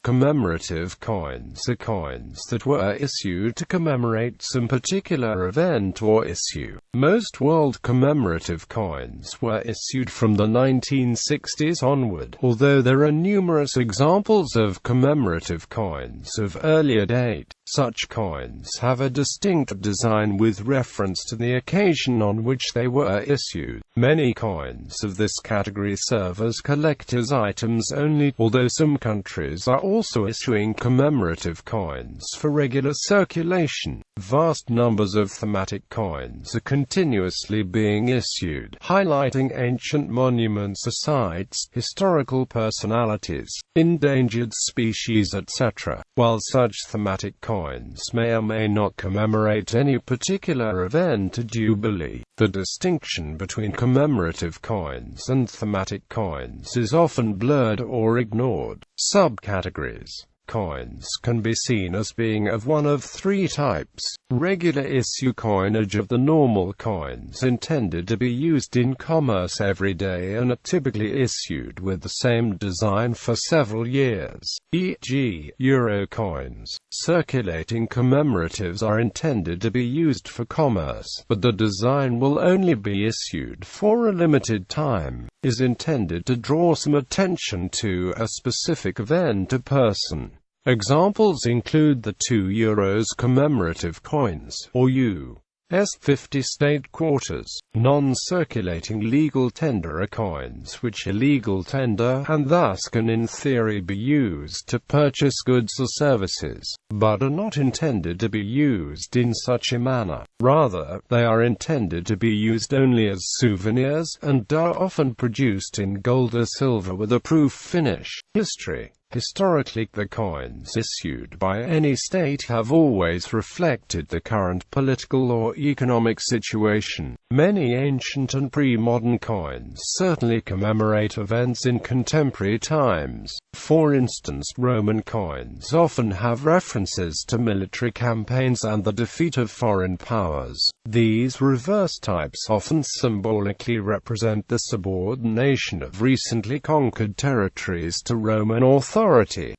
Commemorative coins are coins that were issued to commemorate some particular event or issue. Most world commemorative coins were issued from the 1960s onward, although there are numerous examples of commemorative coins of earlier date. Such coins have a distinct design with reference to the occasion on which they were issued. Many coins of this category serve as collector's items only, although some countries are also issuing commemorative coins for regular circulation. Vast numbers of thematic coins are continuously being issued, highlighting ancient monuments or sites, historical personalities, endangered species, etc. While such thematic coins may or may not commemorate any particular event or jubilee, the distinction between commemorative coins and thematic coins is often blurred or ignored. Subcategories. Coins can be seen as being of one of three types: regular issue coinage of the normal coins intended to be used in commerce every day and are typically issued with the same design for several years, e.g., euro coins. Circulating commemoratives are intended to be used for commerce, but the design will only be issued for a limited time, is intended to draw some attention to a specific event or person. Examples include the €2 commemorative coins, or US 50 state quarters. Non-circulating legal tender are coins which are legal tender, and thus can in theory be used to purchase goods or services, but are not intended to be used in such a manner. Rather, they are intended to be used only as souvenirs, and are often produced in gold or silver with a proof finish. History. Historically, the coins issued by any state have always reflected the current political or economic situation. Many ancient and pre-modern coins certainly commemorate events in contemporary times. For instance, Roman coins often have references to military campaigns and the defeat of foreign powers. These reverse types often symbolically represent the subordination of recently conquered territories to Roman authority.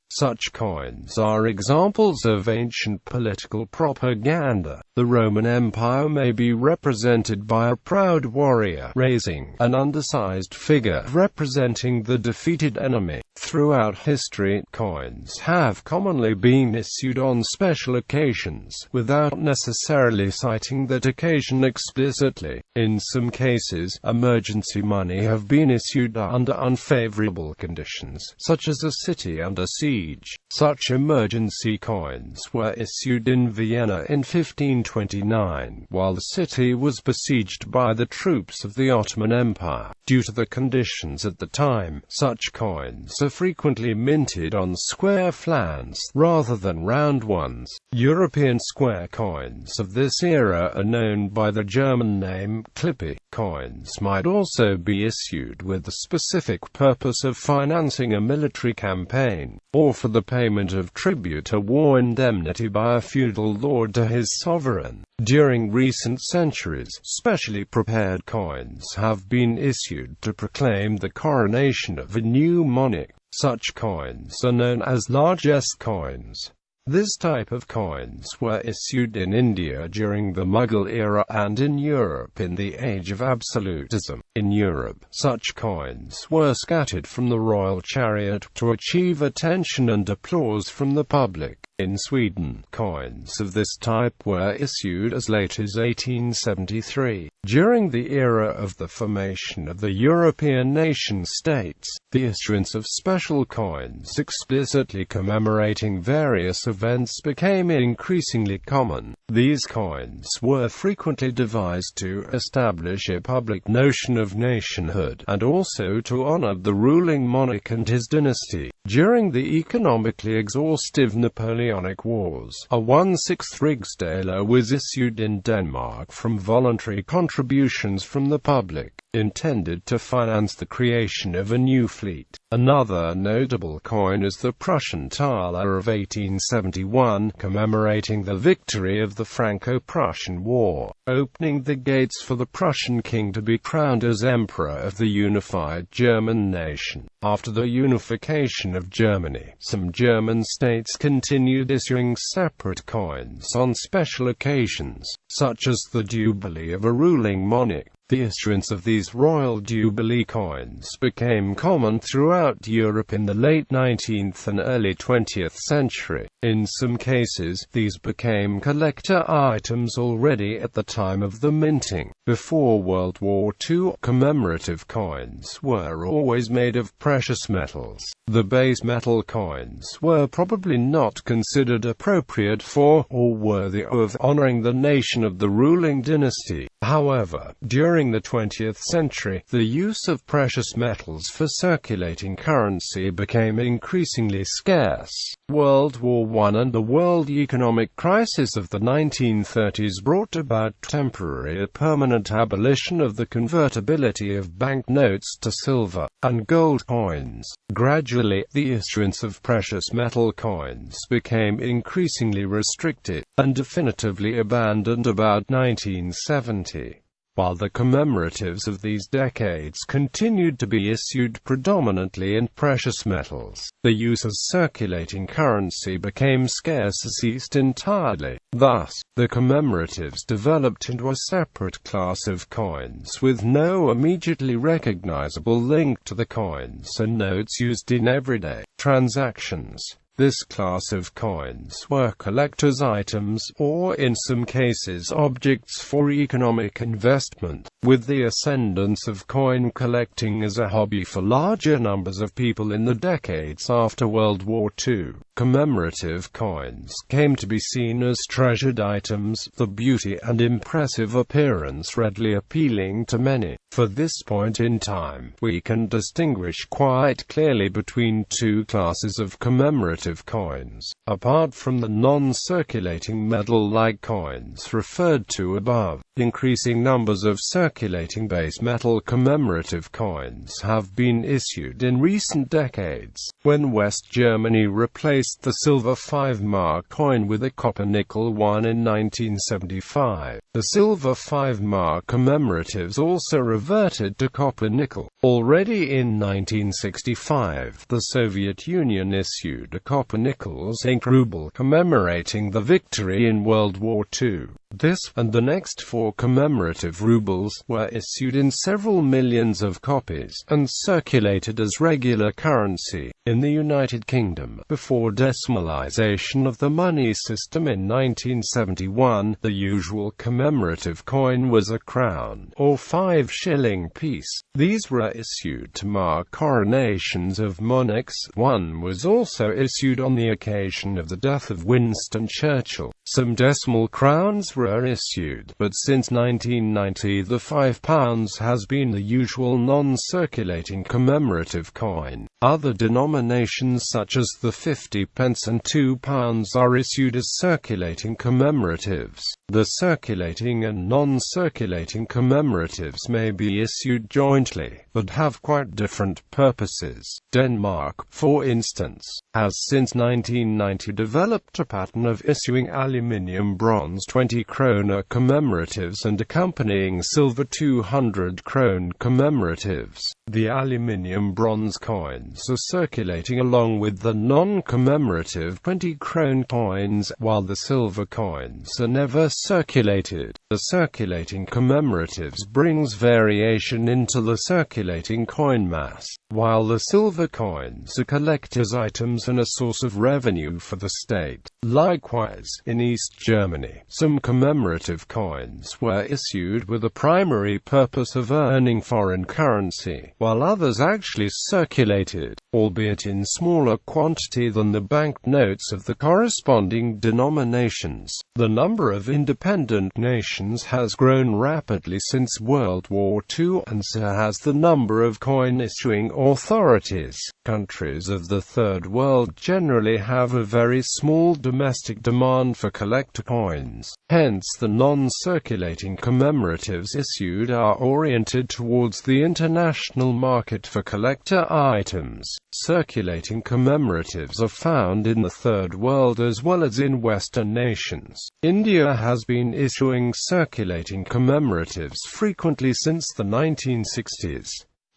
Such coins are examples of ancient political propaganda. The Roman Empire may be represented by a proud warrior raising an undersized figure representing the defeated enemy. Throughout history, coins have commonly been issued on special occasions, without necessarily citing that occasion explicitly. In some cases, emergency money have been issued under unfavorable conditions, such as a city under siege. Such emergency coins were issued in Vienna in 1529, while the city was besieged by the troops of the Ottoman Empire. Due to the conditions at the time, such coins are frequently minted on square flans, rather than round ones. European square coins of this era are known by the German name Klippe. Coins might also be issued with the specific purpose of financing a military campaign, or for the payment of tribute or war indemnity by a feudal lord to his sovereign. During recent centuries, specially prepared coins have been issued to proclaim the coronation of a new monarch. Such coins are known as largesse coins. This type of coins were issued in India during the Mughal era and in Europe in the Age of Absolutism. In Europe, such coins were scattered from the royal chariot to achieve attention and applause from the public. In Sweden, coins of this type were issued as late as 1873. During the era of the formation of the European nation-states, the issuance of special coins explicitly commemorating various events became increasingly common. These coins were frequently devised to establish a public notion of nationhood, and also to honor the ruling monarch and his dynasty. During the economically exhaustive Napoleonic Wars, a 1/6 rigsdaler was issued in Denmark from voluntary contributions from the public, intended to finance the creation of a new fleet. Another notable coin is the Prussian thaler of 1871, commemorating the victory of the Franco-Prussian War, opening the gates for the Prussian king to be crowned as Emperor of the unified German nation. After the unification of Germany, some German states continued issuing separate coins on special occasions, such as the Jubilee of a ruling monarch. The issuance of these royal Jubilee coins became common throughout Europe in the late 19th and early 20th century. In some cases, these became collector items already at the time of the minting. Before World War II, commemorative coins were always made of precious metals. The base metal coins were probably not considered appropriate for, or worthy of, honoring the nation of the ruling dynasty. However, during the 20th century, the use of precious metals for circulating currency became increasingly scarce. World War I and the world economic crisis of the 1930s brought about temporary permanent abolition of the convertibility of banknotes to silver and gold coins. Gradually, the issuance of precious metal coins became increasingly restricted, and definitively abandoned about 1970. While the commemoratives of these decades continued to be issued predominantly in precious metals, the use of circulating currency became scarce or ceased entirely. Thus, the commemoratives developed into a separate class of coins with no immediately recognizable link to the coins and notes used in everyday transactions. This class of coins were collector's items, or in some cases objects for economic investment. With the ascendance of coin collecting as a hobby for larger numbers of people in the decades after World War II, commemorative coins came to be seen as treasured items, the beauty and impressive appearance readily appealing to many. For this point in time, we can distinguish quite clearly between two classes of commemorative coins. Apart from the non-circulating medal-like coins referred to above, increasing numbers of circulating base metal commemorative coins have been issued in recent decades. When West Germany replaced the silver 5-mark coin with a copper-nickel one in 1975, the silver 5-mark commemoratives also reverted to copper-nickel. Already in 1965, the Soviet Union issued a copper-nickel zinc ruble commemorating the victory in World War II. This, and the next 4 commemorative rubles, were issued in several millions of copies, and circulated as regular currency. In the United Kingdom, before decimalization of the money system in 1971, the usual commemorative coin was a crown, or 5-shilling piece. These were issued to mark coronations of monarchs. One was also issued on the occasion of the death of Winston Churchill. Some decimal crowns were issued, but since 1990 the £5 has been the usual non-circulating commemorative coin. Other denominations such as the 50p and £2 are issued as circulating commemoratives. The circulating and non-circulating commemoratives may be issued jointly, but have quite different purposes. Denmark, for instance, has since 1990 developed a pattern of issuing aluminium bronze 20 kroner commemoratives and accompanying silver 200 krone commemoratives. The aluminium bronze coins are circulating along with the non-commemorative 20 krone coins, while the silver coins are never circulated. The circulating commemoratives brings variation into the circulating coin mass, while the silver coins are collector's items and a source of revenue for the state. Likewise, in East Germany, some commemorative coins were issued with a primary purpose of earning foreign currency, while others actually circulated, albeit in smaller quantity than the banknotes of the corresponding denominations. The number of independent nations has grown rapidly since World War II, and so has the number of coin-issuing authorities. Countries of the Third World generally have a very small domestic demand for collector coins. Hence the non-circulating commemoratives issued are oriented towards the international market for collector items. Circulating commemoratives are found in the Third World as well as in Western nations. India has been issuing circulating commemoratives frequently since the 1960s.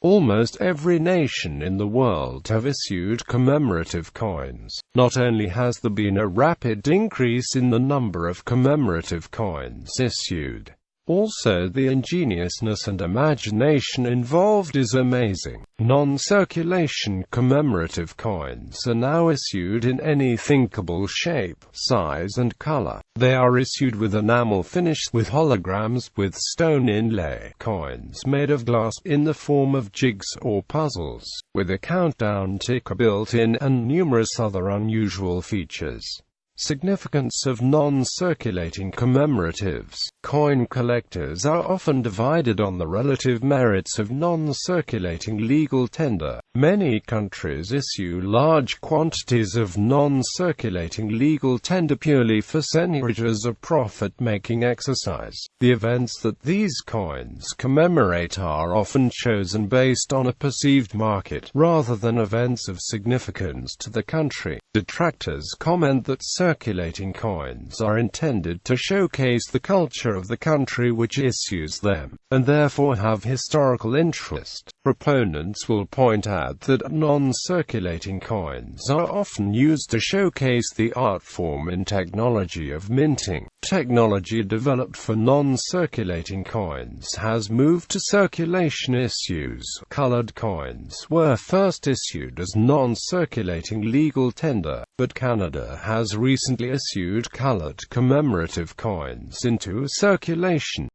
Almost every nation in the world have issued commemorative coins. Not only has there been a rapid increase in the number of commemorative coins issued, also the ingeniousness and imagination involved is amazing. Non-circulation commemorative coins are now issued in any thinkable shape, size and color. They are issued with enamel finish, with holograms, with stone inlay, coins made of glass in the form of jigs or puzzles, with a countdown ticker built in, and numerous other unusual features. Significance of non-circulating commemoratives. Coin collectors are often divided on the relative merits of non-circulating legal tender. Many countries issue large quantities of non-circulating legal tender purely for seigniorage as a profit-making exercise. The events that these coins commemorate are often chosen based on a perceived market, rather than events of significance to the country. Detractors comment that circulating coins are intended to showcase the culture of the country which issues them, and therefore have historical interest. Proponents will point out that non-circulating coins are often used to showcase the art form and technology of minting. Technology developed for non-circulating coins has moved to circulation issues. Colored coins were first issued as non-circulating legal tender, but Canada has recently issued colored commemorative coins into circulation.